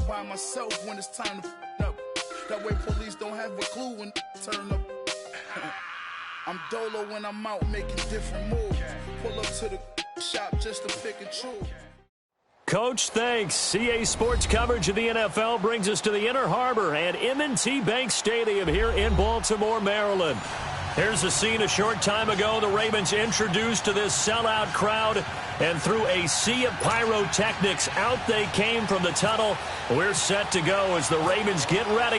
by myself when it's time to up. That way police don't have a clue when turn up. I'm dolo when I'm out making different moves. Pull up to the shop just to pick and choose. Coach, thanks. CA Sports coverage of the NFL brings us to the Inner Harbor at M&T Bank Stadium here in Baltimore, Maryland. Here's a scene a short time ago. The Ravens introduced to this sellout crowd, and through a sea of pyrotechnics, out they came from the tunnel. We're set to go as the Ravens get ready.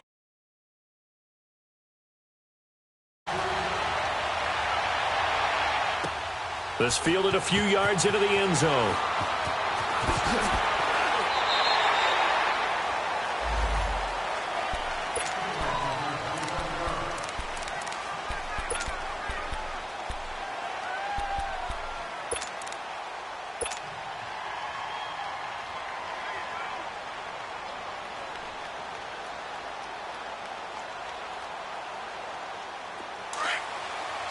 This fielded a few yards into the end zone.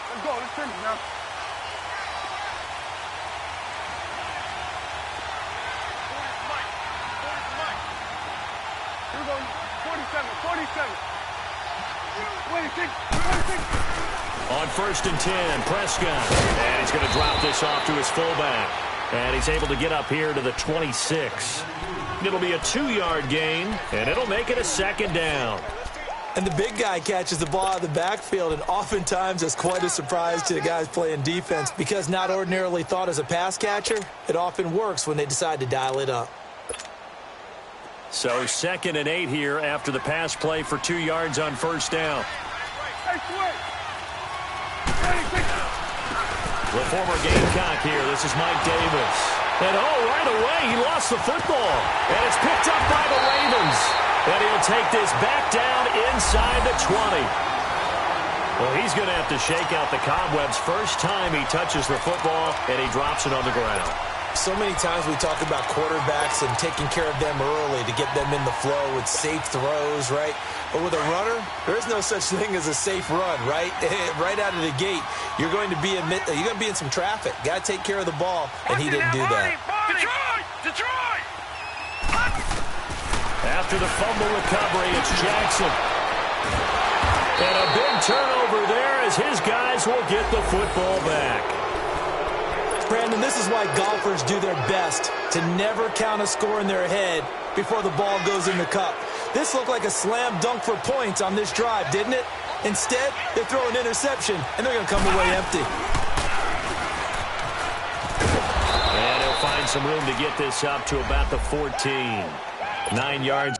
Let's go, let's finish now. Here we go, 47, 47. 26, 26. On 1st and 10, Prescott. And he's going to drop this off to his fullback. And he's able to get up here to the 26. It'll be a 2-yard gain, and it'll make it a 2nd down. And the big guy catches the ball out of the backfield, and oftentimes it's quite a surprise to the guys playing defense because not ordinarily thought as a pass catcher, it often works when they decide to dial it up. So 2nd and 8 here after the pass play for 2 yards on 1st down. The former Gamecock here. This is Mike Davis. And right away he lost the football. And it's picked up by the Ravens. And he'll take this back down inside the 20. Well, he's going to have to shake out the cobwebs first time he touches the football, and he drops it on the ground. So many times we talk about quarterbacks and taking care of them early to get them in the flow with safe throws, right? But with a runner, there is no such thing as a safe run, right? Right out of the gate, you're going to be in some traffic. Got to take care of the ball, and he didn't do that. Detroit! After the fumble recovery, it's Jackson. And a big turnover there as his guys will get the football back. Brandon, this is why golfers do their best to never count a score in their head before the ball goes in the cup. This looked like a slam dunk for points on this drive, didn't it? Instead, they throw an interception, and they're going to come away empty. And he'll find some room to get this up to about the 14. 9 yards.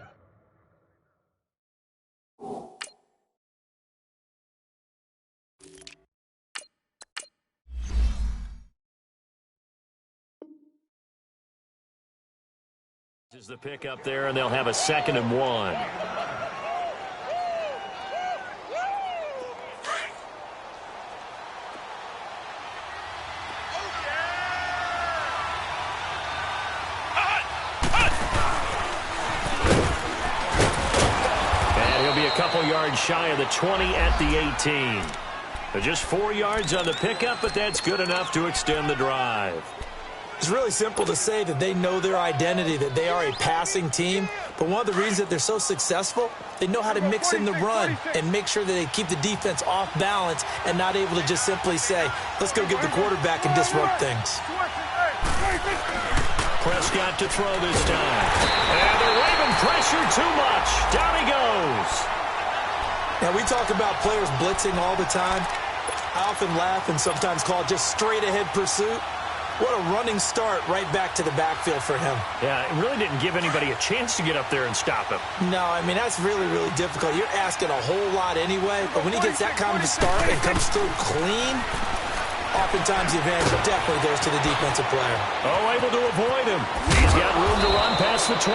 This is the pick up there, and they'll have a 2nd and 1. Couple yards shy of the 20 at the 18. So just 4 yards on the pickup, but that's good enough to extend the drive. It's really simple to say that they know their identity, that they are a passing team. But one of the reasons that they're so successful, they know how to mix in the run and make sure that they keep the defense off balance and not able to just simply say, let's go get the quarterback and disrupt things. Prescott to throw this time. And the Raven pressure too much. Down he goes. Now, we talk about players blitzing all the time. I often laugh and sometimes call it just straight-ahead pursuit. What a running start right back to the backfield for him. Yeah, it really didn't give anybody a chance to get up there and stop him. No, I mean, that's really, really difficult. You're asking a whole lot anyway, but when he gets that kind of a start and comes through clean, oftentimes the advantage definitely goes to the defensive player. Able to avoid him. He's got room to run past the 20.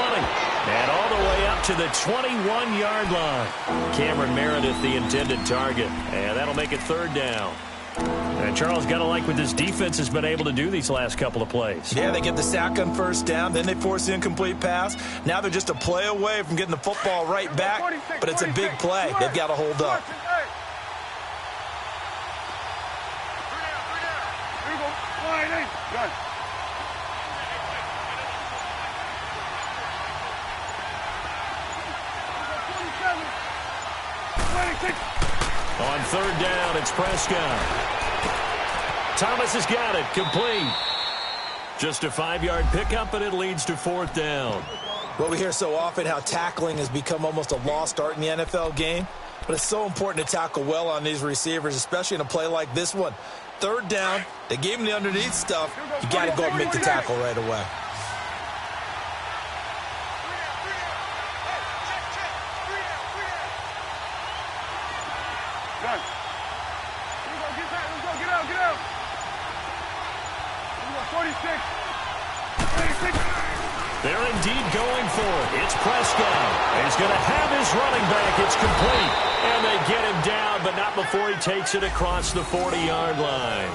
And all the way up to the 21-yard line. Cameron Meredith, the intended target. And that'll make it 3rd down. And Charles, got to like what this defense has been able to do these last couple of plays. Yeah, they get the sack on 1st down, then they force the incomplete pass. Now they're just a play away from getting the football right back, but it's a big play. They've got to hold up. On third down, it's Prescott. Thomas has got it. Complete. Just a 5-yard pickup, and it leads to fourth down. Well, we hear so often how tackling has become almost a lost art in the NFL game. But it's so important to tackle well on these receivers, especially in a play like this one. Third down, they gave him the underneath stuff. You got to go and make the tackle right away. They're indeed going for it. It's Prescott. He's going to have his running back. It's complete. And they get him down, but not before he takes it across the 40-yard line.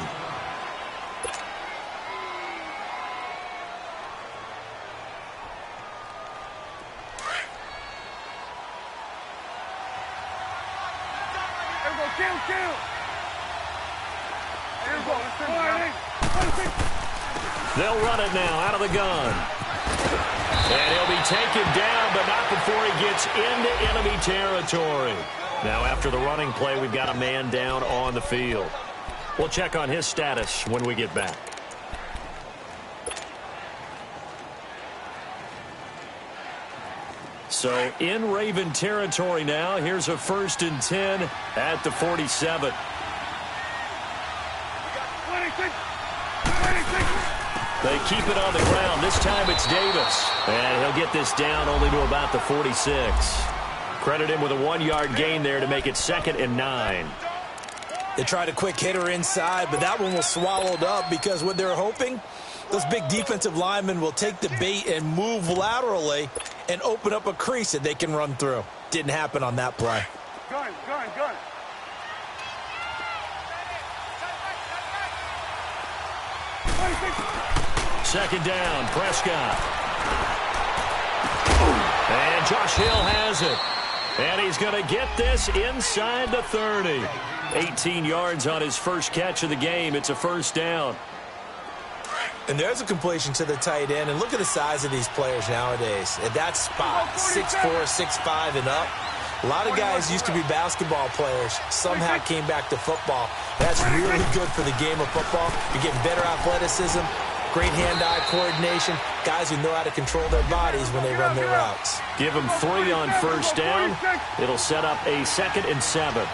They'll run it now out of the gun. And he'll be taken down, but not before he gets into enemy territory. Now, after the running play, we've got a man down on the field. We'll check on his status when we get back. So, in Raven territory now, here's a 1st and 10 at the 47. They keep it on the ground. This time it's Davis. And he'll get this down only to about the 46. Credit him with a 1-yard gain there to make it 2nd and 9. They tried a quick hitter inside, but that one was swallowed up because what they're hoping, those big defensive linemen will take the bait and move laterally and open up a crease that they can run through. Didn't happen on that play. Gun. 2nd down, Prescott. And Josh Hill has it. And he's going to get this inside the 30. 18 yards on his first catch of the game. It's a 1st down. And there's a completion to the tight end. And look at the size of these players nowadays. At that spot, 6'4", 6'5", and up. A lot of guys used to be basketball players. Somehow came back to football. That's really good for the game of football. You're getting better athleticism, great hand-eye coordination, guys who know how to control their bodies when they run their routes. Give them 3 on 1st down. It'll set up a 2nd and 7.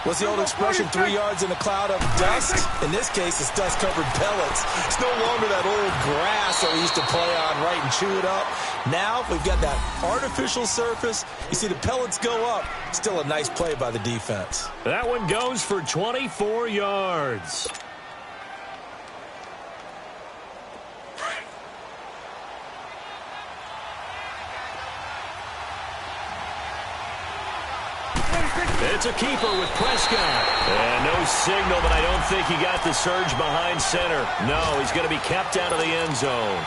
What's the old expression, 3 yards in a cloud of dust? In this case, it's dust-covered pellets. It's no longer that old grass that we used to play on, right, and chew it up. Now, we've got that artificial surface. You see the pellets go up. Still a nice play by the defense. That one goes for 24 yards. It's a keeper with Prescott. And no signal, but I don't think he got the surge behind center. No, he's going to be kept out of the end zone.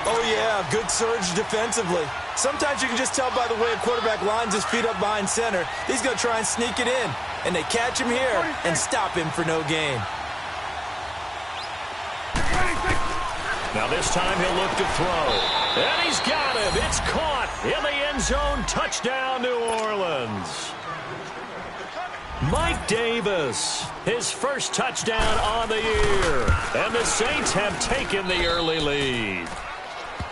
Oh, yeah, good surge defensively. Sometimes you can just tell by the way a quarterback lines his feet up behind center. He's going to try and sneak it in. And they catch him here and stop him for no gain. Now this time he'll look to throw. And he's got him. It's caught in the end zone. Touchdown, New Orleans. Mike Davis, his first touchdown on the year. And the Saints have taken the early lead.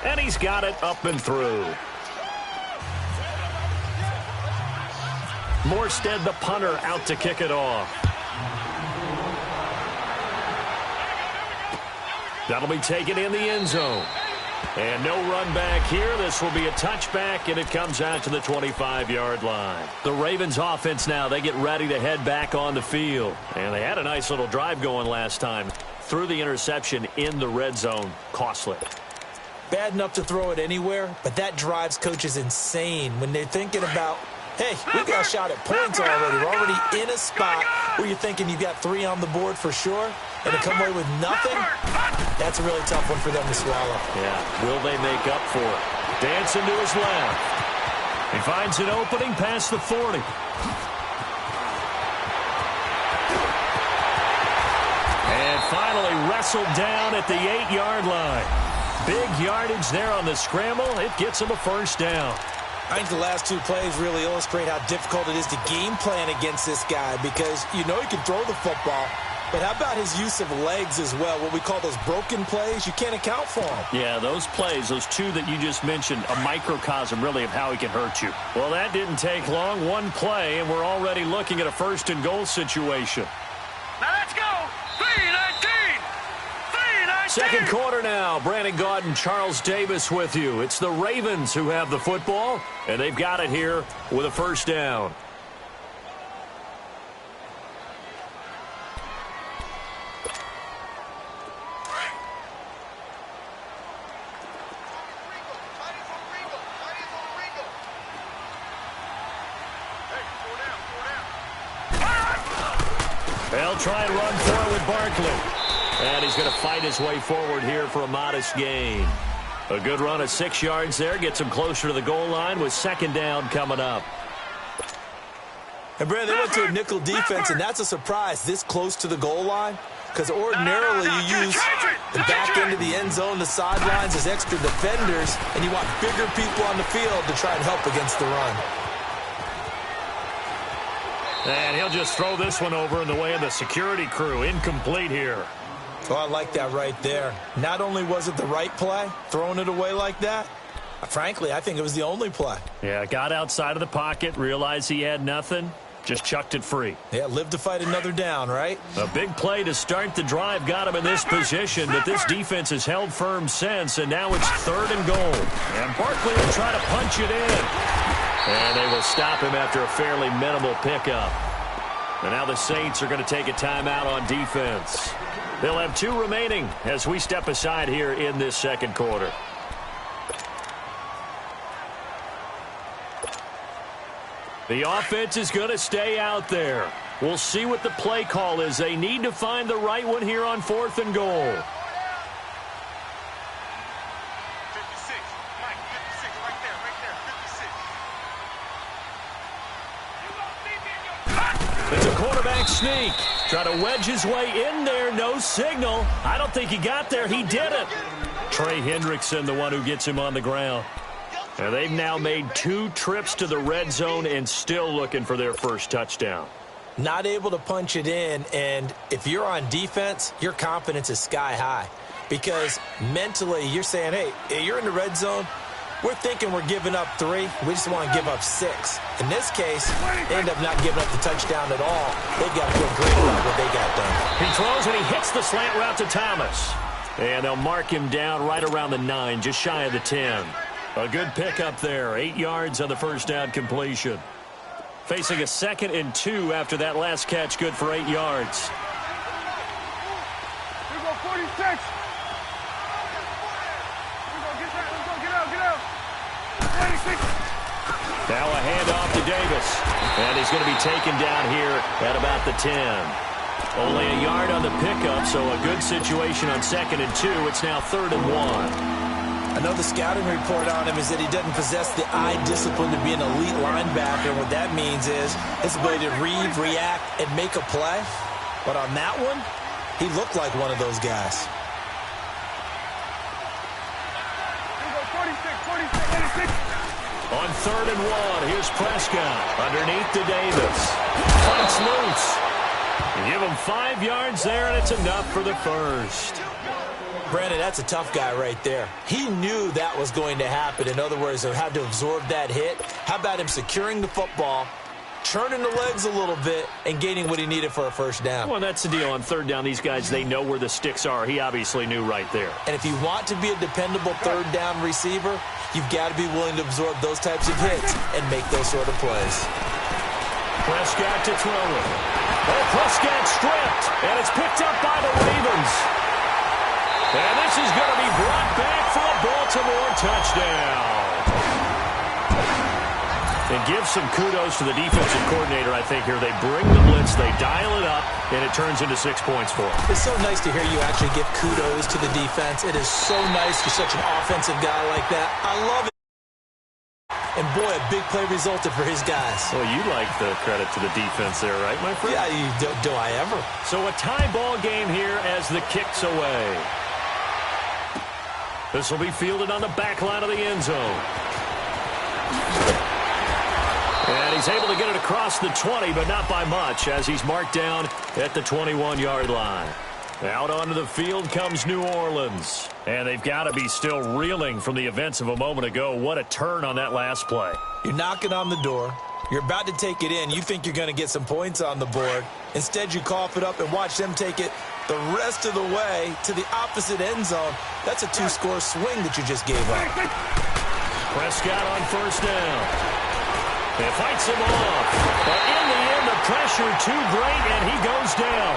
And he's got it up and through. Morstead, the punter, out to kick it off. That'll be taken in the end zone. And no run back here. This will be a touchback, and it comes out to the 25-yard line. The Ravens offense now, they get ready to head back on the field. And they had a nice little drive going last time. Threw the interception in the red zone. Costly. Bad enough to throw it anywhere, but that drives coaches insane when they're thinking about, hey, we've got a shot at points already. We're already in a spot where you're thinking you've got 3 on the board for sure, and to come away with nothing, that's a really tough one for them to swallow. Yeah, will they make up for it? Dancing to his left. He finds an opening past the 40. And finally wrestled down at the 8-yard line. Big yardage there on the scramble. It gets him a 1st down. I think the last two plays really illustrate how difficult it is to game plan against this guy because you know he can throw the football, but how about his use of legs as well? What we call those broken plays, you can't account for them. Yeah, those plays, those two that you just mentioned, a microcosm really of how he can hurt you. Well, that didn't take long. One play, and we're already looking at a first-and-goal situation. Now let's go. 3-19. 3-19. Second quarter now. Brandon Gaudin and Charles Davis with you. It's the Ravens who have the football, and they've got it here with a first down. They'll try and run for it with Barkley. And he's going to fight his way forward here for a modest gain. A good run of 6 yards there. Gets him closer to the goal line with second down coming up. And, Brad, they went to a nickel defense, and that's a surprise this close to the goal line. Because ordinarily you use the back end of the end zone, the sidelines as extra defenders, and you want bigger people on the field to try and help against the run. And he'll just throw this one over in the way of the security crew. Incomplete here. Oh, I like that right there. Not only was it the right play, throwing it away like that, frankly, I think it was the only play. Yeah, got outside of the pocket, realized he had nothing, just chucked it free. Yeah, live to fight another down, right? A big play to start the drive got him in this position, but this defense has held firm since, and now it's third and goal. And Barkley will try to punch it in. And they will stop him after a fairly minimal pickup. And now the Saints are going to take a timeout on defense. They'll have 2 remaining as we step aside here in this second quarter. The offense is going to stay out there. We'll see what the play call is. They need to find the right one here on 4th and goal. It's a quarterback sneak. Try to wedge his way in there. No signal. I don't think he got there. He didn't. Trey Hendrickson, the one who gets him on the ground. And they've now made 2 trips to the red zone and still looking for their first touchdown. Not able to punch it in, and if you're on defense, your confidence is sky high. Because mentally, you're saying, hey, you're in the red zone. We're thinking we're giving up 3. We just want to give up 6. In this case, they end up not giving up the touchdown at all. They've got to feel great about what they got done. He throws and he hits the slant route to Thomas. And they'll mark him down right around the 9, just shy of the 10. A good pickup there. 8 yards on the first down completion. Facing a 2nd and 2 after that last catch, good for 8 yards. Here we go, 46. Now a handoff to Davis. And he's going to be taken down here at about the 10. Only a yard on the pickup, so a good situation on 2nd and 2. It's now 3rd and 1. I know the scouting report on him is that he doesn't possess the eye discipline to be an elite linebacker. What that means is his ability to read, react, and make a play. But on that one, he looked like one of those guys. On 3rd and 1, here's Prescott underneath to Davis. Fights loose. Give him 5 yards there, and it's enough for the first. Brandon, that's a tough guy right there. He knew that was going to happen. In other words, they had to absorb that hit. How about him securing the football, turning the legs a little bit, and gaining what he needed for a first down? Well, that's the deal. On 3rd down, these guys, they know where the sticks are. He obviously knew right there. And if you want to be a dependable 3rd down receiver, you've got to be willing to absorb those types of hits and make those sort of plays. Prescott to throw it. Oh, Prescott stripped, and it's picked up by the Ravens. And this is going to be brought back for a Baltimore touchdown. And give some kudos to the defensive coordinator, I think, here. They bring the blitz, they dial it up, and it turns into 6 points for them. It's so nice to hear you actually give kudos to the defense. It is so nice you're such an offensive guy like that. I love it. And, boy, a big play resulted for his guys. Well, you like the credit to the defense there, right, my friend? Yeah, do I ever. So a tie ball game here as the kick's away. This will be fielded on the back line of the end zone. And he's able to get it across the 20, but not by much, as he's marked down at the 21-yard line. Out onto the field comes New Orleans. And they've got to be still reeling from the events of a moment ago. What a turn on that last play. You're knocking on the door. You're about to take it in. You think you're going to get some points on the board. Instead, you cough it up and watch them take it the rest of the way to the opposite end zone. That's a two-score swing that you just gave up. Prescott on first down. He fights him off. But in the end, the pressure too great, and he goes down.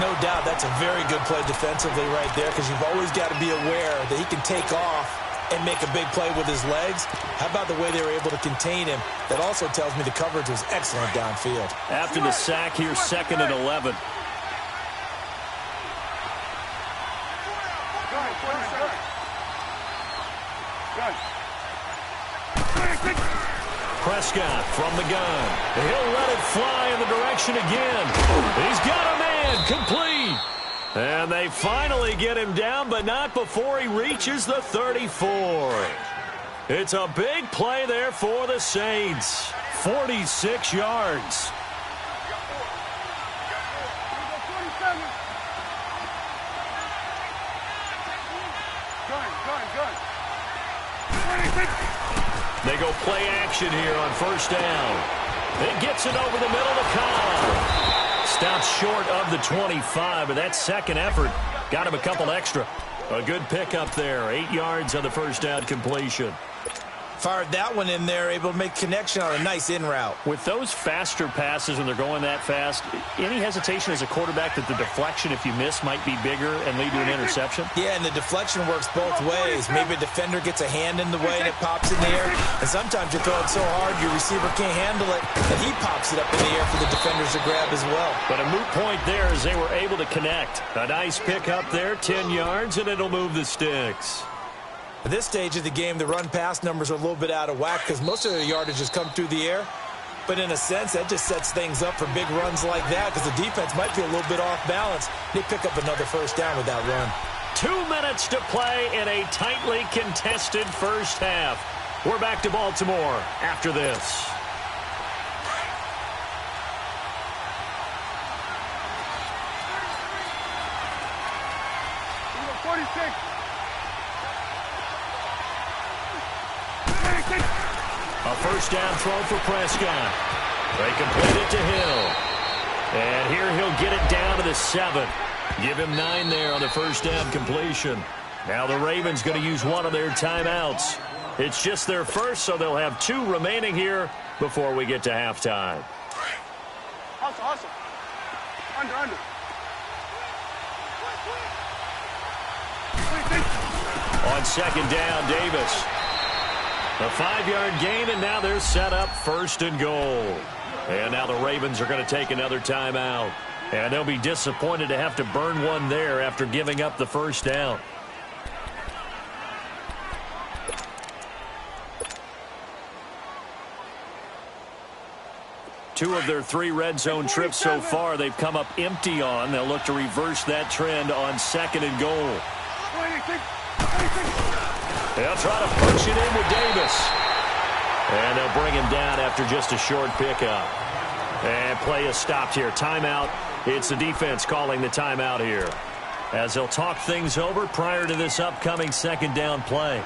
No doubt that's a very good play defensively right there, because you've always got to be aware that he can take off and make a big play with his legs. How about the way they were able to contain him? That also tells me the coverage was excellent downfield. After the sack, here's 2nd and 11. Prescott from the gun. He'll let it fly in the direction again. He's got a man, complete. And they finally get him down, but not before he reaches the 34. It's a big play there for the Saints. 46 yards. They go play action here on first down. It gets it over the middle to Cobb. Stops short of the 25, but that second effort got him a couple extra. A good pickup there. 8 yards on the first down completion. Fired that one in there, able to make connection on a nice in route. With those faster passes when they're going that fast, any hesitation as a quarterback that the deflection, if you miss, might be bigger and lead to an interception? Yeah, and the deflection works both ways. Maybe a defender gets a hand in the way and it pops in the air. And sometimes you throw it so hard your receiver can't handle it, and he pops it up in the air for the defenders to grab as well. But a moot point there as they were able to connect. A nice pick up there, 10 yards, and it'll move the sticks. At this stage of the game, the run-pass numbers are a little bit out of whack because most of their yardage has come through the air. But in a sense, that just sets things up for big runs like that because the defense might be a little bit off balance. They pick up another first down with that run. 2 minutes to play in a tightly contested first half. We're back to Baltimore after this. A first down throw for Prescott. They complete it to Hill. And here he'll get it down to the 7. Give him 9 there on the first down completion. Now the Ravens going to use one of their timeouts. It's just their first, so they'll have 2 remaining here before we get to halftime. Hustle. Under. On second down, Davis. A 5-yard gain, and now they're set up 1st and goal. And now the Ravens are going to take another timeout. And they'll be disappointed to have to burn one there after giving up the first down. Two of their 3 red zone trips so far they've come up empty on. They'll look to reverse that trend on 2nd and goal. They'll try to punch it in with Davis. And they'll bring him down after just a short pickup. And play is stopped here. Timeout. It's the defense calling the timeout here, as they'll talk things over prior to this upcoming 2nd down play.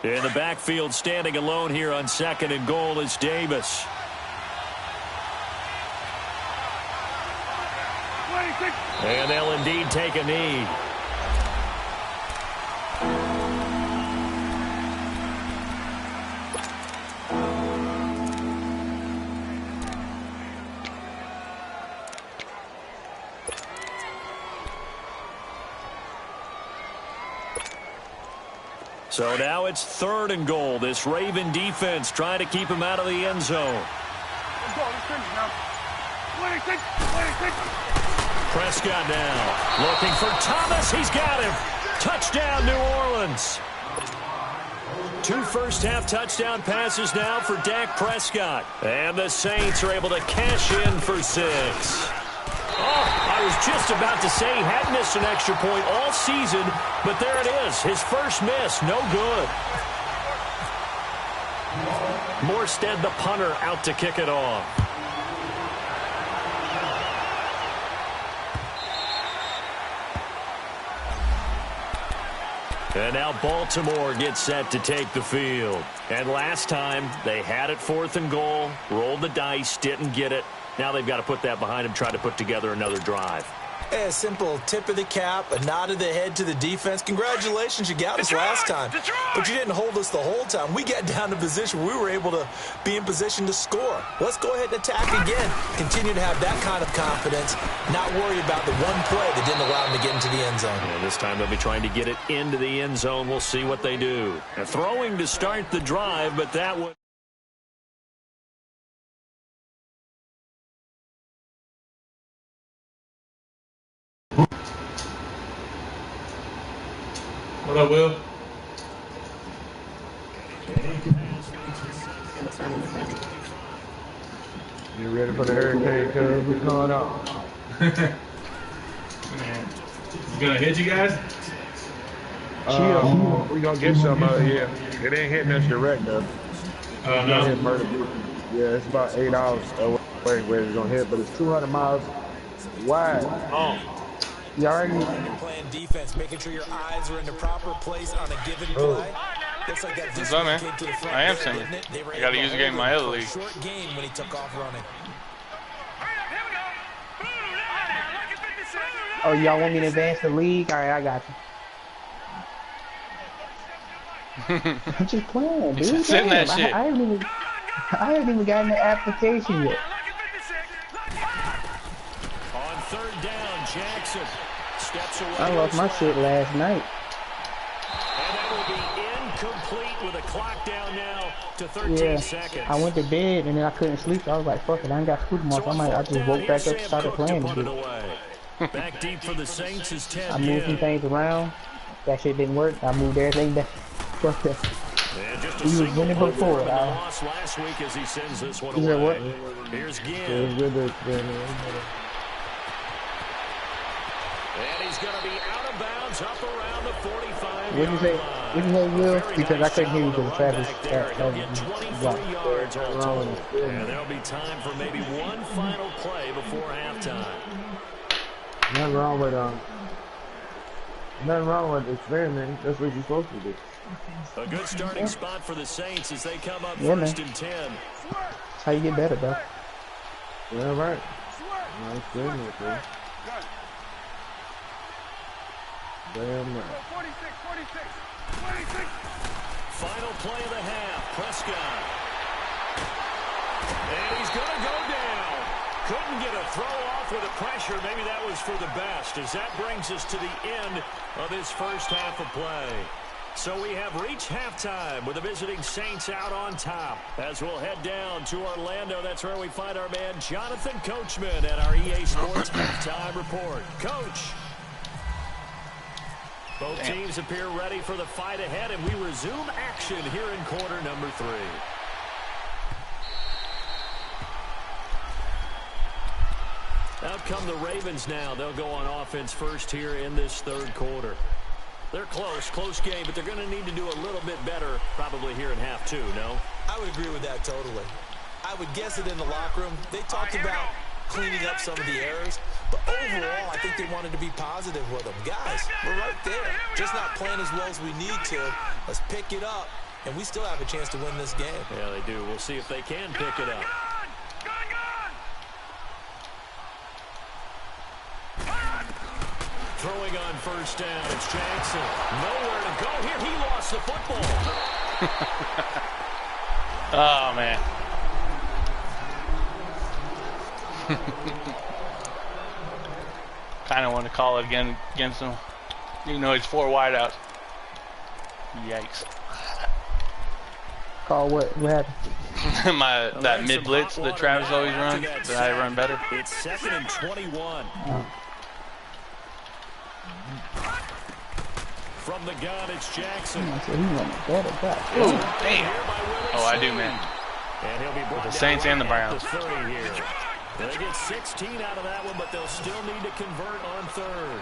In the backfield, standing alone here on 2nd and goal is Davis. And they'll indeed take a knee. So now it's 3rd and goal. This Raven defense trying to keep him out of the end zone. Let's go. Let's finish now. 26. Prescott now looking for Thomas. He's got him. Touchdown, New Orleans. 2 first-half touchdown passes now for Dak Prescott. And the Saints are able to cash in for 6. Oh, I was just about to say he had missed an extra point all season, but there it is. His first miss, no good. Morstead, the punter, out to kick it off. And now Baltimore gets set to take the field. And last time, they had it 4th and goal, rolled the dice, didn't get it. Now they've got to put that behind them, try to put together another drive. A simple tip of the cap, a nod of the head to the defense. Congratulations, you got us last time. But you didn't hold us the whole time. We got down to position where we were able to be in position to score. Let's go ahead and attack again. Continue to have that kind of confidence, not worry about the one play that didn't allow them to get into the end zone. Yeah, this time they'll be trying to get it into the end zone. We'll see what they do. They're throwing to start the drive, but that would... What up, Will? You ready for the hurricane, cuz? What's going on? Man, you gonna hit you guys? We gonna get some here. It ain't hitting us direct, though. Oh, no? Hit Murder Beach. Yeah, it's about 8 hours away where it's gonna hit, but it's 200 miles wide. Oh. You already... You're playing defense, making sure your eyes are in the proper place on a given play. Looks like that What's up, man? I am Simon. I gotta use a game in my other league. Short game when he took off running. Oh, y'all want me to advance the league? All right, I got you. I'm just playing, dude. Send that shit. I haven't even gotten the application yet. On 3rd down, Jackson steps away. I lost my shit last night. And that will be incomplete with a clock down now to 13 seconds. I went to bed and then I couldn't sleep. So I was like, fuck it, I ain't got school tomorrow. So I just woke back up and started playing again. Back deep for the Saints is Ted. I moved some things around. That shit didn't work. I moved everything back. Fuck that. We was winning before. Lost last week as he sends this one You know away. what? Here's Ginn. It was good. And he's going to be out of bounds up around the 45. What did you say? What did you say, Will? Because I couldn't hear you because Travis. He'll get 23 yards all total. And there'll be time for maybe one final play before halftime. Nothing wrong with experimenting. That's what you're supposed to do. A good starting spot for the Saints as they come up Yeah, first man. and 10. That's how you get better, bro. Yeah, right. Nice experiment, bro. Damn right. 46. Final play of the half, Prescott. And he's going to go down. Couldn't get a throw off with the pressure. Maybe that was for the best, as that brings us to the end of this first half of play. So we have reached halftime with the visiting Saints out on top. As we'll head down to Orlando, that's where we find our man Jonathan Coachman at our EA Sports halftime report. Coach. Both teams appear ready for the fight ahead, and we resume action here in quarter number 3. Out come the Ravens now. They'll go on offense first here in this 3rd quarter. They're close game, but they're going to need to do a little bit better probably here in half 2, no? I would agree with that totally. I would guess it in the locker room. They talked about cleaning up some of the errors, but overall, I think they wanted to be positive with them. Guys, we're right there. Just not playing as well as we need to. Let's pick it up, and we still have a chance to win this game. Yeah, they do. We'll see if they can pick it up. Throwing on first down, it's Jackson. Nowhere to go here. He lost the football. Oh, man. Kind of want to call it again against him. You know, it's 4 wideouts. Yikes. Call what happened? That mid blitz that Travis always runs, that I run better. It's 2nd and 21. From From the gun, it's Jackson. So he won a better back. Oh, damn. Oh, I do, man. And he'll be the Saints and the Browns. They get 16 out of that one, but they'll still need to convert on third.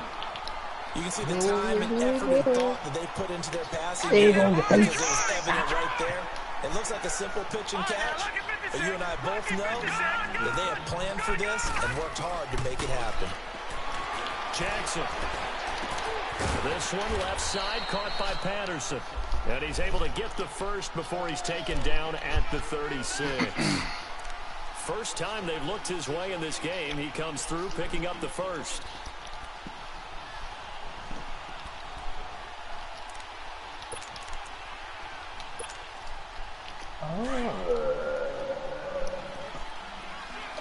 You can see the time and effort and thought that they put into their passing Hey, game on your because face. it was evident right there. It looks like a simple pitch and catch, but you and I both know that they have planned for this and worked hard to make it happen. Jackson. This one left side caught by Patterson. And he's able to get the first before he's taken down at the 36. First time they've looked his way in this game. He comes through picking up the first.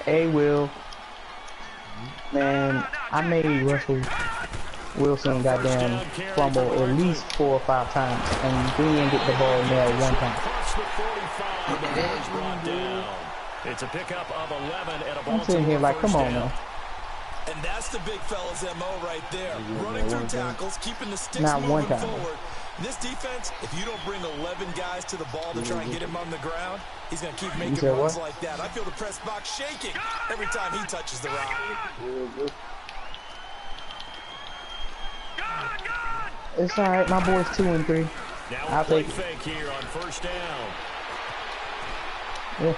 Hey, Will. Man, I made Russell Wilson goddamn fumble at least 4 or 5 times, and we didn't get the ball nailed one time. It's a pickup of 11 at a I'm sitting here like, come on now. And that's the big fella's MO right there. Running through tackles, keeping the sticks Not one moving time. forward. This defense, if you don't bring 11 guys to the ball to try and get him on the ground, he's going to keep making said runs what? like that. I feel the press box shaking every time he touches the rock. It's all right. My boy's 2 and 3. Now I'll take it. fake here on first down. Yeah.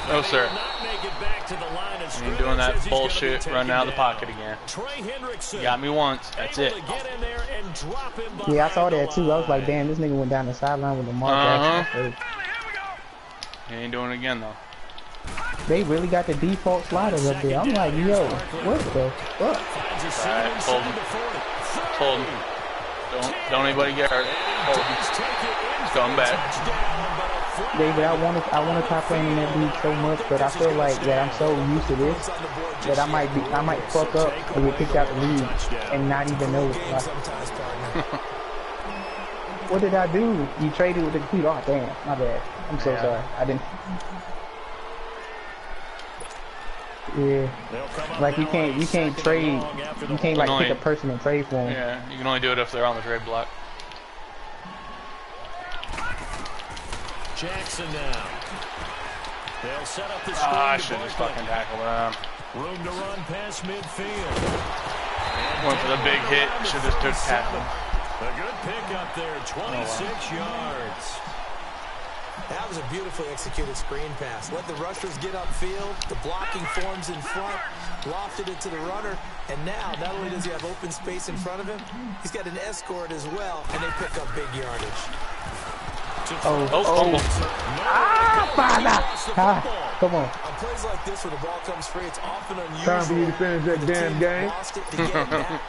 No, sir. Not make it back to the line of You ain't doing that scrimmage as he's gonna bullshit be running out of the taken pocket down. again. Trey Hendrickson. You got me once. That's able it. to get in there and drop him Yeah, I saw behind that the too. I was like, line. damn, this nigga went down the sideline with the mark. He ain't doing it again, though. They really got the default sliders up there. I'm like, yo, what the fuck? Finds a seam Alright, inside hold him. the 40. Hold him. Don't anybody get hurt. Hold him. Does take it in He's for going a back. touchdown, but a flag. David, I want to try playing in that league so much, but I feel like that I'm so used to this that I might fuck up and get kicked out the league and not even know it. Like, Sometimes, partner. what did I do? You traded with the computer. Oh damn, my bad. I'm so sorry. I didn't. Yeah, They'll come up like you now can't on trade. second and long after the You can't like Annoying. pick a person and trade for them. Yeah, you can only do it if they're on the trade block. Jackson now. They'll set up the screen. Ah, I to should have just Barkley. fucking tackled him. Room to run past midfield. Went for the big hit. Should have took tackle. A good pickup there, 26 yards. That was a beautifully executed screen pass. Let the rushers get upfield. The blocking forms in front. Lofted it to the runner. And now, not only does he have open space in front of him, he's got an escort as well. And they pick up big yardage. Oh, fumble. Come on. On plays like this where the ball comes free, it's often unusual Time for you to finish that for the damn team game. lost it to get it back.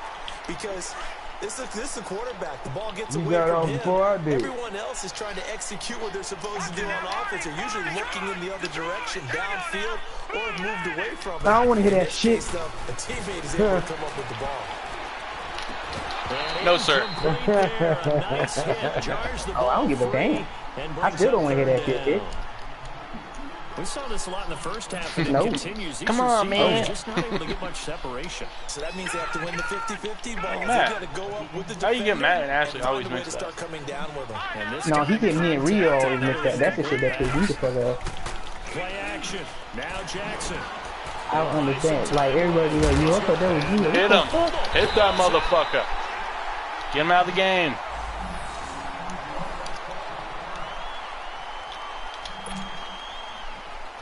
Because this is the quarterback. The ball gets You away got it from off him. before I did. Everyone else is trying to execute what they're supposed to do on offense. They're usually looking in the other direction, downfield, or have moved away from it. I don't want to hear In that this shit. case, though, a teammate is able to come up with the ball. No, sir. Oh, I don't give a damn. I still don't want to hear that shit, bitch. We saw this a lot in the first half, and No. it continues. These Come on, receivers man. just not able to get much separation. So that means they have to win the 50-50 ball. They Matt. got to go up with the How you get defender mad and Ashley find always a way makes to that? start coming down with them. And this No, he guy get me and Rio always miss that. That's the shit that Taylor pisses me the fuck off. Play action. Now Jackson. I don't understand. Like everybody like, you up there was you. Hit him. Hit that motherfucker. Get him out of the game.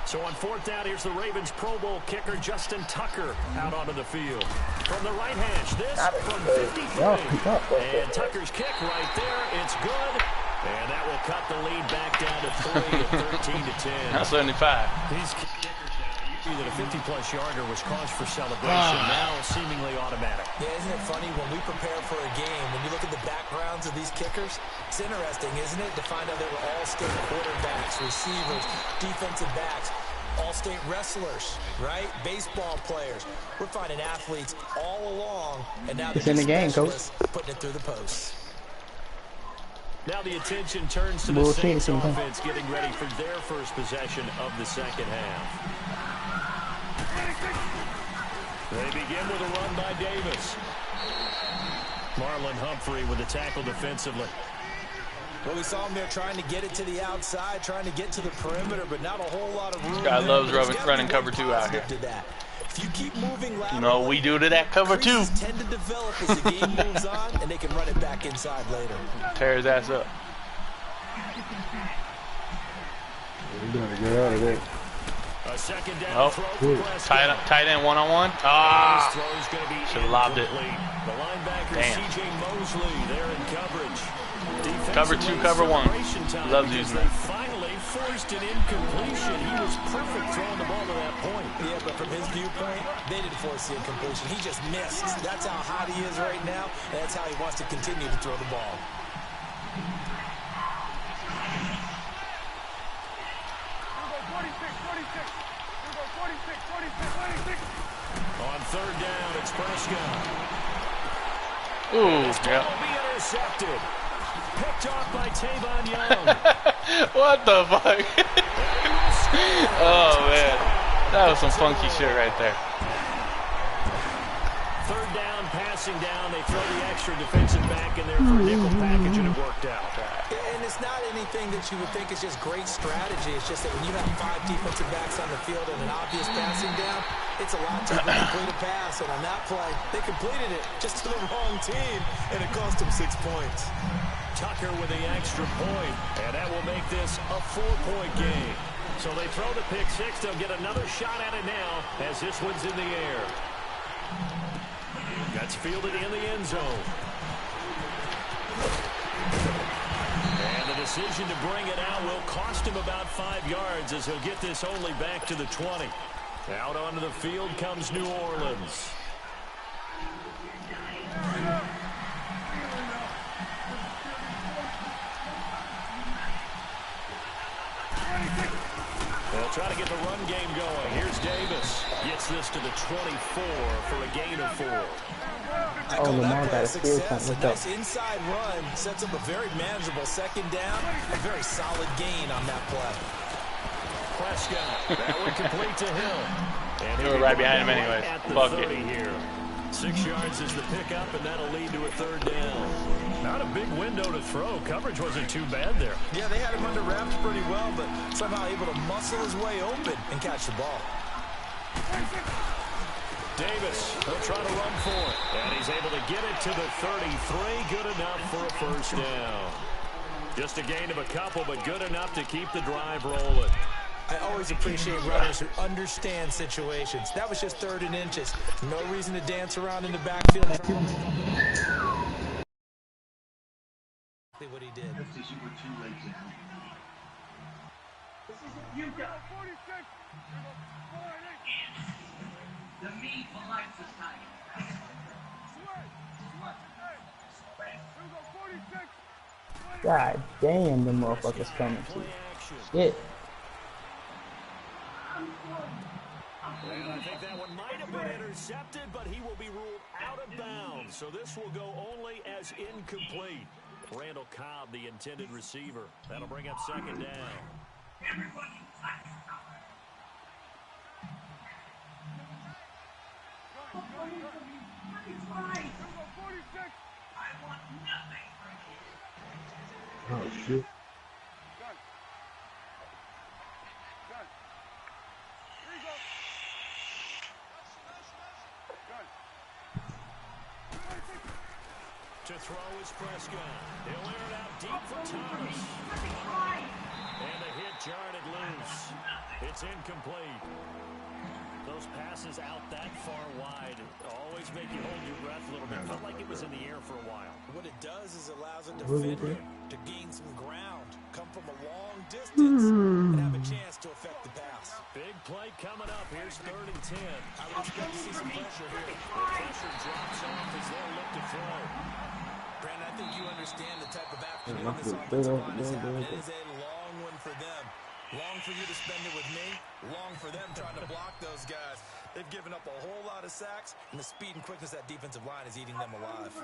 So on fourth down, here's the Ravens Pro Bowl kicker Justin Tucker out onto the field. From the right hash, this from 53. And Tucker's kick right there, it's good. And that will cut the lead back down to 3 at 13-10. Not 75. These kickers now, usually that a 50-plus yarder was cause for celebration, now seemingly automatic. Yeah, isn't it funny when we prepare for a game, when you look at the backgrounds of these kickers, it's interesting, isn't it, to find out they were all-state quarterbacks, receivers, defensive backs, all-state wrestlers, right? Baseball players. We're finding athletes all along, and now they're It's in the game, coach. putting it through the posts. Now the attention turns to the Bullshit, Saints sometimes. offense getting ready for their first possession of the second half. They begin with a run by Davis. Marlon Humphrey with the tackle defensively. Well, we saw him there trying to get it to the outside, trying to get to the perimeter, but not a whole lot of room. This guy loves running cover 2 out here. If you keep moving laterally, you know we do to that cover 2. Tend to develop as the game moves on, and they can run it back inside later. Tear his ass up. We're going to get out of there. A second down Tight end one-on-one. Ah, should have lobbed it. The linebacker Damn. C.J. Mosley there in coverage. Cover 2, cover 1. Loves using that. Finally forced an incompletion. He was perfect throwing the ball to that point. Yeah, but from his viewpoint, they didn't force the incompletion. He just missed. That's how hot he is right now, and that's how he wants to continue to throw the ball. On third down, it's Prescott. Ooh, yeah. Will be intercepted. Picked off by Tavon Young. What the fuck? Oh, man. That was some funky shit right there. Third down, passing down. They throw the extra defensive back in there for a nickel package, and it worked out. And it's not anything that you would think is just great strategy. It's just that when you have 5 defensive backs on the field and an obvious passing down, it's a lot tougher to complete a pass. And on that play, they completed it just to the wrong team, and it cost them 6 points. Tucker with the extra point, and that will make this a 4-point game. So they throw the pick 6. They'll get another shot at it now as this one's in the air. That's fielded in the end zone. And the decision to bring it out will cost him about 5 yards as he'll get this only back to the 20. Out onto the field comes New Orleans. They'll try to get the run game going. Here's Davis. Gets this to the 24 for a gain of 4. Oh, Lamar got a field punt. A nice inside run sets up a very manageable second down. A very solid gain on that play. Prescott, that one complete to Hill. And they were right behind him anyways. Fuck it. Here. 6 yards is the pickup, and that'll lead to a third down. Not a big window to throw. Coverage wasn't too bad there. Yeah, they had him under wraps pretty well, but somehow able to muscle his way open and catch the ball. Davis, he'll try to run for it. And he's able to get it to the 33. Good enough for a first down. Just a gain of a couple, but good enough to keep the drive rolling. I always appreciate runners who understand situations. That was just 3rd and inches. No reason to dance around in the backfield. What he did. You go. 46. The meat likes this time. God damn, the motherfuckers coming to you. Shit. And I think that one might have been intercepted, but he will be ruled out of bounds. So this will go only as incomplete. Randall Cobb, the intended receiver. That'll bring up second down. Everybody, Oh, shit. To throw is Prescott. He'll air it out deep for Thomas. And a hit jarred it loose. It's incomplete. Those passes out that far wide always make you hold your breath a little bit. Felt like it was in the air for a while. What it does is allows a defender to gain some ground, come from a long distance, and have a chance to affect the pass. Big play coming up. Here's 3rd and 10. I would expect to see some pressure here. The pressure drops off as they'll look to throw. Brandon, I think you understand the type of afternoon this offensive line is having. It is a long one for them. Long for you to spend it with me. Long for them trying to block those guys. They've given up a whole lot of sacks, and the speed and quickness of that defensive line is eating them alive.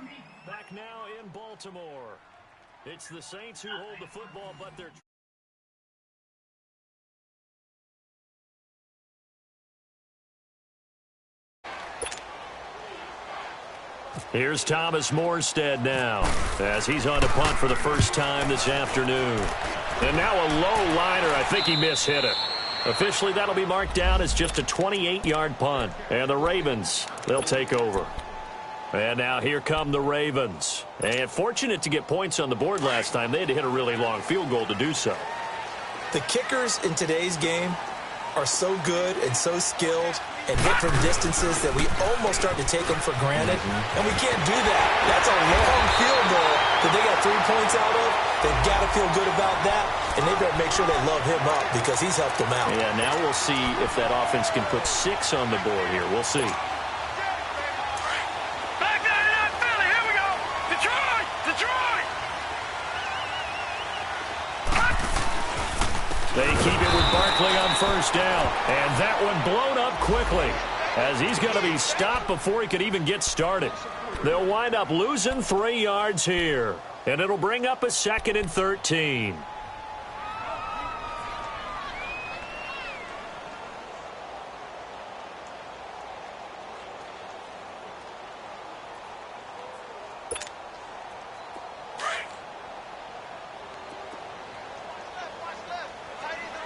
Back now in Baltimore. It's the Saints who hold the football, but they're... Here's Thomas Morstead now as he's on to punt for the first time this afternoon. And now a low liner. I think he mishit it. Officially, that'll be marked down as just a 28-yard punt. And the Ravens, they'll take over. And now here come the Ravens. And fortunate to get points on the board last time. They had to hit a really long field goal to do so. The kickers in today's game are so good and so skilled and hit from distances that we almost start to take them for granted. And we can't do that. That's a long field goal that they got 3 points out of. They've got to feel good about that, and they better make sure they love him up because he's helped them out. Yeah, now we'll see if that offense can put 6 on the board here. We'll see. Back down to that Philly. Here we go. Detroit! Detroit! They keep it with Barkley on first down. And that one blown up quickly as he's going to be stopped before he could even get started. They'll wind up losing 3 yards here. And it'll bring up a 2nd and 13.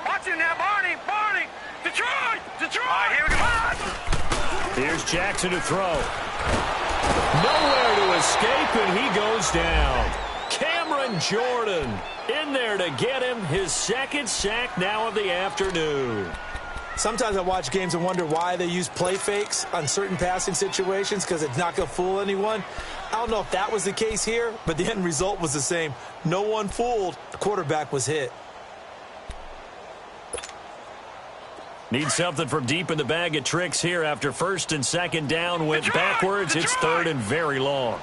Watch it now, Barney! Barney! Detroit! Detroit! All right, here we go. Here's Jackson to throw. Nowhere to escape, and he goes down. Cameron Jordan in there to get him his 2nd sack now of the afternoon. Sometimes I watch games and wonder why they use play fakes on certain passing situations because it's not going to fool anyone. I don't know if that was the case here, but the end result was the same. No one fooled. The quarterback was hit. Need something from deep in the bag of tricks here after 1st and 2nd down went backwards. It's 3rd and very long.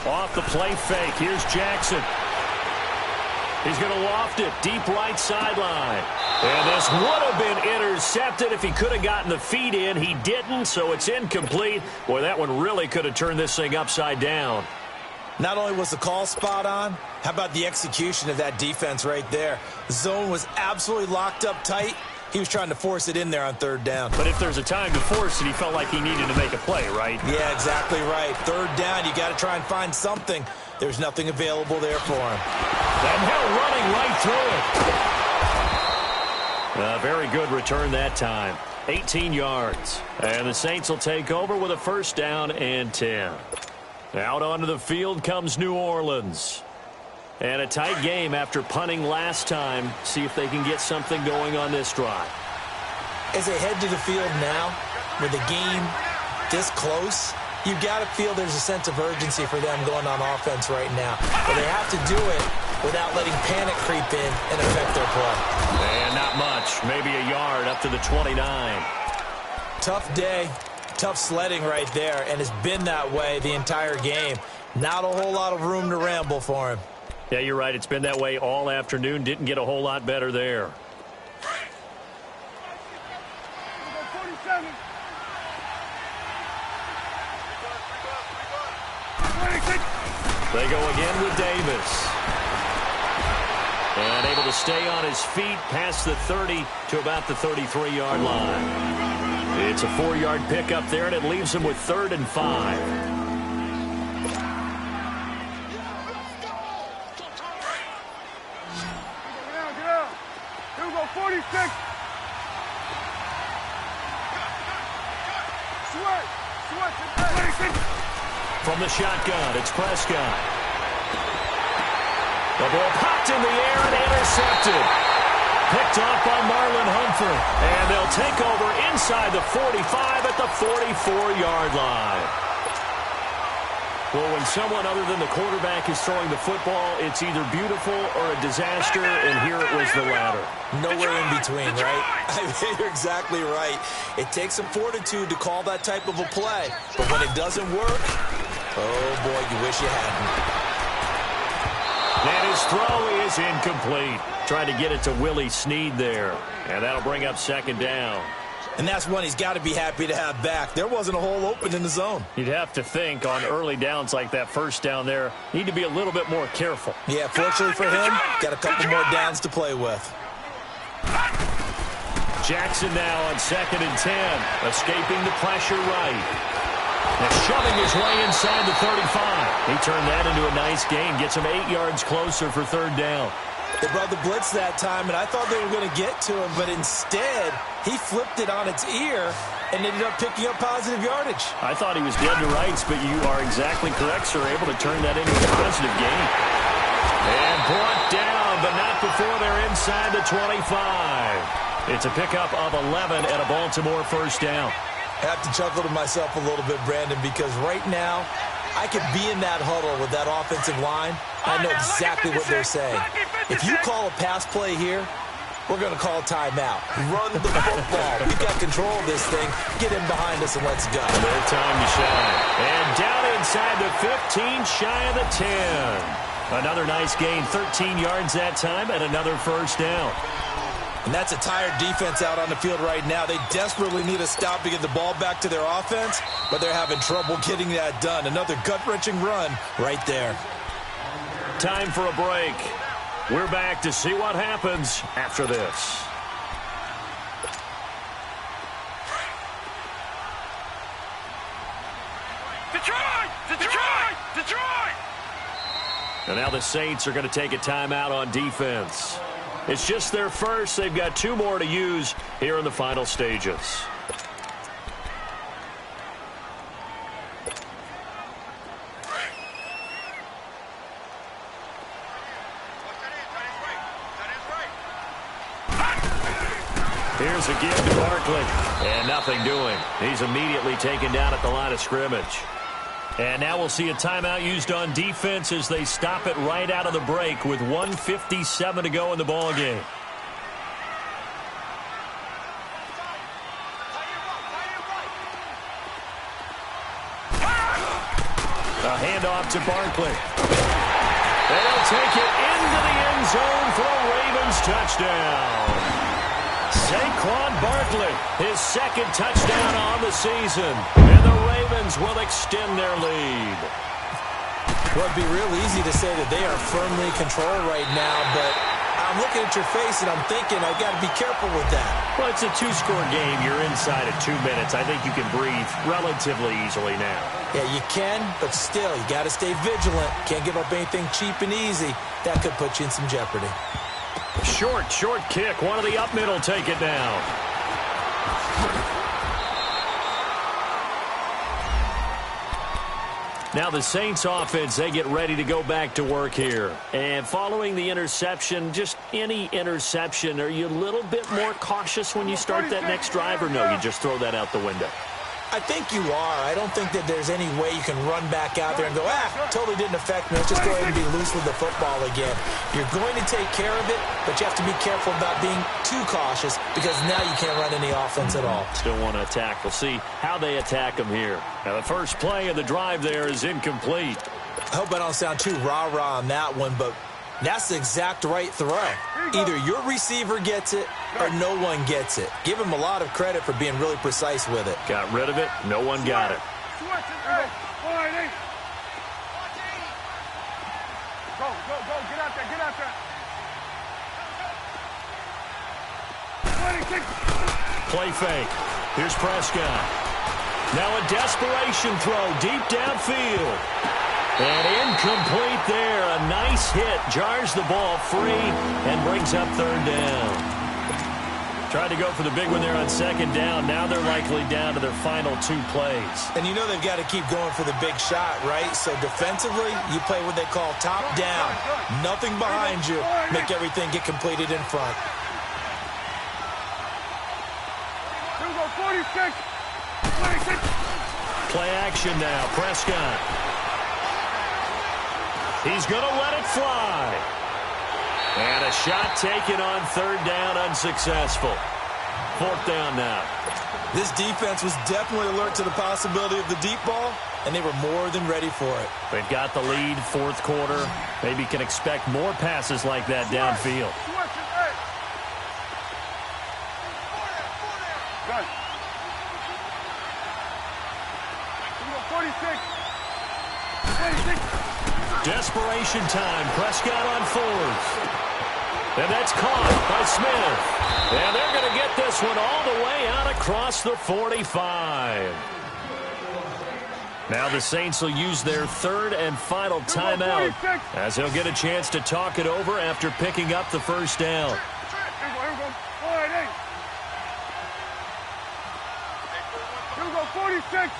Off the play fake. Here's Jackson. He's going to loft it deep right sideline. And this would have been intercepted if he could have gotten the feet in. He didn't, so it's incomplete. Boy, that one really could have turned this thing upside down. Not only was the call spot on, how about the execution of that defense right there? The zone was absolutely locked up tight. He was trying to force it in there on 3rd down. But if there's a time to force it, he felt like he needed to make a play, right? Yeah, exactly right. 3rd down, you got to try and find something. There's nothing available there for him. And Hill running right through it. A very good return that time. 18 yards. And the Saints will take over with a 1st down and 10. Out onto the field comes New Orleans. And a tight game after punting last time. See if they can get something going on this drive. As they head to the field now, with the game this close, you've got to feel there's a sense of urgency for them going on offense right now. But they have to do it without letting panic creep in and affect their play. And not much. Maybe a yard up to the 29. Tough day. Tough sledding right there, and it's been that way the entire game. Not a whole lot of room to ramble for him. Yeah, you're right. It's been that way all afternoon. Didn't get a whole lot better there. They go again with Davis. And able to stay on his feet past the 30 to about the 33-yard line. It's a 4-yard pickup there, and it leaves him with 3rd and 5. From the shotgun, it's Prescott. The ball popped in the air and intercepted. Picked off by Marlon Humphrey. And they'll take over inside the 45 at the 44-yard line. Well, when someone other than the quarterback is throwing the football, it's either beautiful or a disaster, and here it was the latter. Nowhere in between, right? I mean, you're exactly right. It takes some fortitude to call that type of a play. But when it doesn't work, oh, boy, you wish you hadn't. And his throw is incomplete. Trying to get it to Willie Snead there. And that'll bring up 2nd down. And that's one he's got to be happy to have back. There wasn't a hole open in the zone. You'd have to think on early downs like that 1st down there, need to be a little bit more careful. Yeah, fortunately for him, got a couple more downs to play with. Jackson now on 2nd and 10, escaping the pressure right. And shoving his way inside the 35. He turned that into a nice gain. Gets him 8 yards closer for third down. They brought the blitz that time, and I thought they were going to get to him, but instead, he flipped it on its ear and ended up picking up positive yardage. I thought he was dead to rights, but you are exactly correct, sir. Able to turn that into a positive gain. And brought down, but not before they're inside the 25. It's a pickup of 11 and a Baltimore first down. I have to chuckle to myself a little bit, Brandon, because right now, I could be in that huddle with that offensive line. I know exactly what they're saying. If you call a pass play here, we're going to call a timeout. Run the football. We've got control of this thing. Get in behind us and let's go. No time to shine. And down inside the 15, shy of the 10. Another nice gain, 13 yards that time, and another first down. And that's a tired defense out on the field right now. They desperately need a stop to get the ball back to their offense, but they're having trouble getting that done. Another gut-wrenching run right there. Time for a break. We're back to see what happens after this. Detroit! Detroit! Detroit! And now the Saints are going to take a timeout on defense. It's just their first. They've got 2 more to use here in the final stages. Here's a give to Barkley. And nothing doing. He's immediately taken down at the line of scrimmage. And now we'll see a timeout used on defense as they stop it right out of the break with 1:57 to go in the ball game. A handoff to Barkley. They'll take it into the end zone for a Ravens touchdown. Saquon Barkley, his second touchdown on the season. And the Ravens will extend their lead. Well, it'd be real easy to say that they are firmly in control right now, but I'm looking at your face and I'm thinking I've got to be careful with that. Well, it's a 2-score game. You're inside of 2 minutes. I think you can breathe relatively easily now. Yeah, you can, but still, you got to stay vigilant. Can't give up anything cheap and easy. That could put you in some jeopardy. Short kick. One of the up middle take it down. Now the Saints offense, they get ready to go back to work here. And following the interception, just any interception, are you a little bit more cautious when you start that next drive, or no, you just throw that out the window? I think you are. I don't think that there's any way you can run back out there and go, totally didn't affect me. Let's just go ahead and be loose with the football again. You're going to take care of it, but you have to be careful about being too cautious because now you can't run any offense at all. Still want to attack. We'll see how they attack them here. Now the first play of the drive there is incomplete. I hope I don't sound too rah-rah on that one, but that's the exact right throw. Either your receiver gets it or no one gets it. Give him a lot of credit for being really precise with it. Got rid of it. No one got it. Go, get out there. Play fake. Here's Prescott. Now a desperation throw deep downfield. And incomplete there. A nice hit. Jars the ball free and brings up third down. Tried to go for the big one there on second down. Now they're likely down to their final 2 plays. And you know they've got to keep going for the big shot, right? So defensively, you play what they call top down. Nothing behind you. Make everything get completed in front. 46. Play action now. Prescott. He's going to let it fly. And a shot taken on third down, unsuccessful. Fourth down now. This defense was definitely alert to the possibility of the deep ball, and they were more than ready for it. They've got the lead, fourth quarter. Maybe can expect more passes like that downfield. Good. 46. Desperation time. Prescott on fourth. And that's caught by Smith. And they're going to get this one all the way out across the 45. Now the Saints will use their third and final timeout as he'll get a chance to talk it over after picking up the first down. Here we go, 46.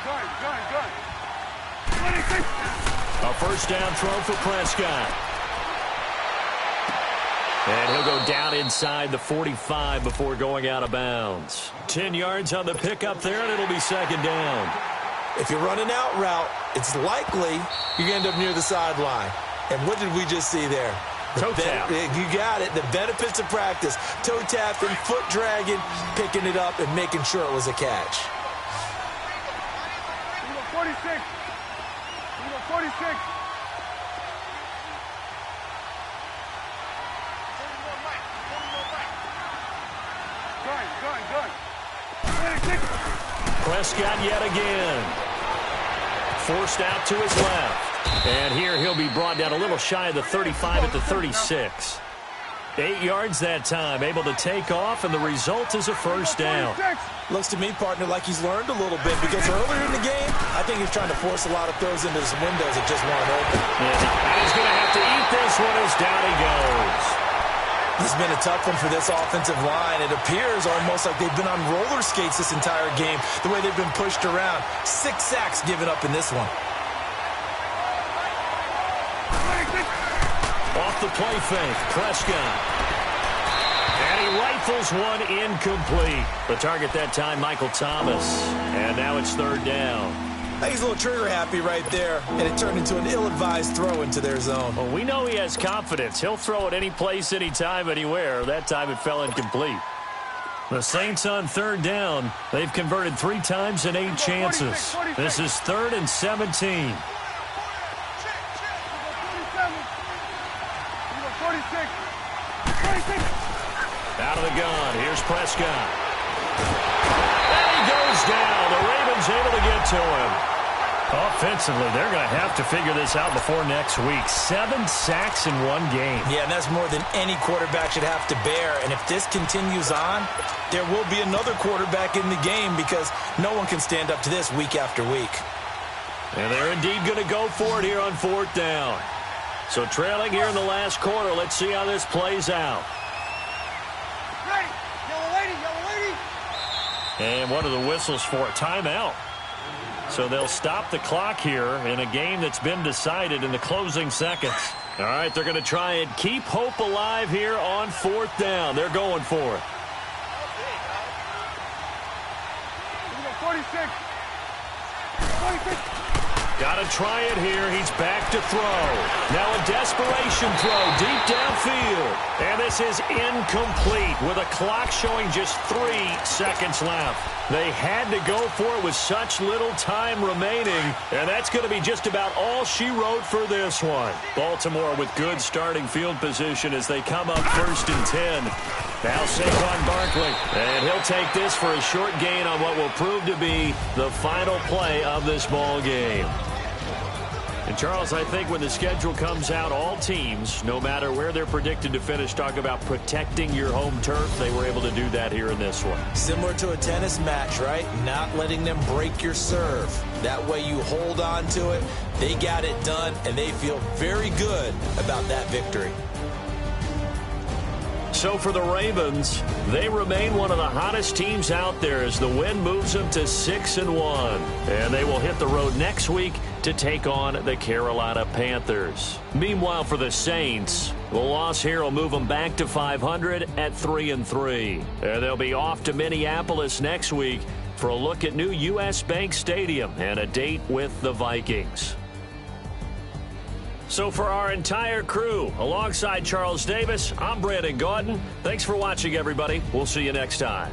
Good. 26. A first down throw for Prescott. And he'll go down inside the 45 before going out of bounds. 10 yards on the pickup there, and it'll be second down. If you're running out route, it's likely you're going to end up near the sideline. And what did we just see there? Toe tap. You got it. The benefits of practice. Toe tapping, foot dragging, picking it up, and making sure it was a catch. 46. 46. Good. 26. Prescott yet again. Forced out to his left. And here he'll be brought down a little shy of the 35 at the 36. 8 yards that time, able to take off, and the result is a first down. Looks to me, partner, like he's learned a little bit, because earlier in the game, I think he's trying to force a lot of throws into his windows that just weren't open. And he's going to have to eat this one as down he goes. It's been a tough one for this offensive line. It appears almost like they've been on roller skates this entire game, the way they've been pushed around. 6 sacks given up in this one. Off the play fake, Prescott. And he rifles one incomplete. The target that time, Michael Thomas. And now it's third down. I think he's a little trigger happy right there, and it turned into an ill-advised throw into their zone. Well, we know he has confidence. He'll throw it any place, anytime, anywhere. That time it fell incomplete. The Saints on third down. They've converted 3 times in 8 chances. This is 3rd and 17. 46. Out of the gun. Here's Prescott. And he goes down. The Ravens able to get to him. Offensively, they're going to have to figure this out before next week. 7 sacks in one game. Yeah, and that's more than any quarterback should have to bear. And if this continues on, there will be another quarterback in the game, because no one can stand up to this week after week. And they're indeed going to go for it here on 4th down. So trailing here in the last quarter. Let's see how this plays out. Ready. Yellow lady. And what are the whistles for? Timeout. So they'll stop the clock here in a game that's been decided in the closing seconds. All right, they're going to try and keep hope alive here on 4th down. They're going for it. 46. Got to try it here. He's back to throw. Now a desperation throw deep downfield. And this is incomplete with a clock showing just 3 seconds left. They had to go for it with such little time remaining. And that's going to be just about all she wrote for this one. Baltimore with good starting field position as they come up 1st and 10. Now Saquon Barkley. And he'll take this for a short gain on what will prove to be the final play of this ball game. And, Charles, I think when the schedule comes out, all teams, no matter where they're predicted to finish, talk about protecting your home turf. They were able to do that here in this one. Similar to a tennis match, right? Not letting them break your serve. That way you hold on to it. They got it done, and they feel very good about that victory. So for the Ravens, they remain one of the hottest teams out there as the win moves them to 6-1. And they will hit the road next week to take on the Carolina Panthers. Meanwhile, for the Saints, the loss here will move them back to 500 at 3-3. And they'll be off to Minneapolis next week for a look at new U.S. Bank Stadium and a date with the Vikings. So for our entire crew, alongside Charles Davis, I'm Brandon Gaudin. Thanks for watching, everybody. We'll see you next time.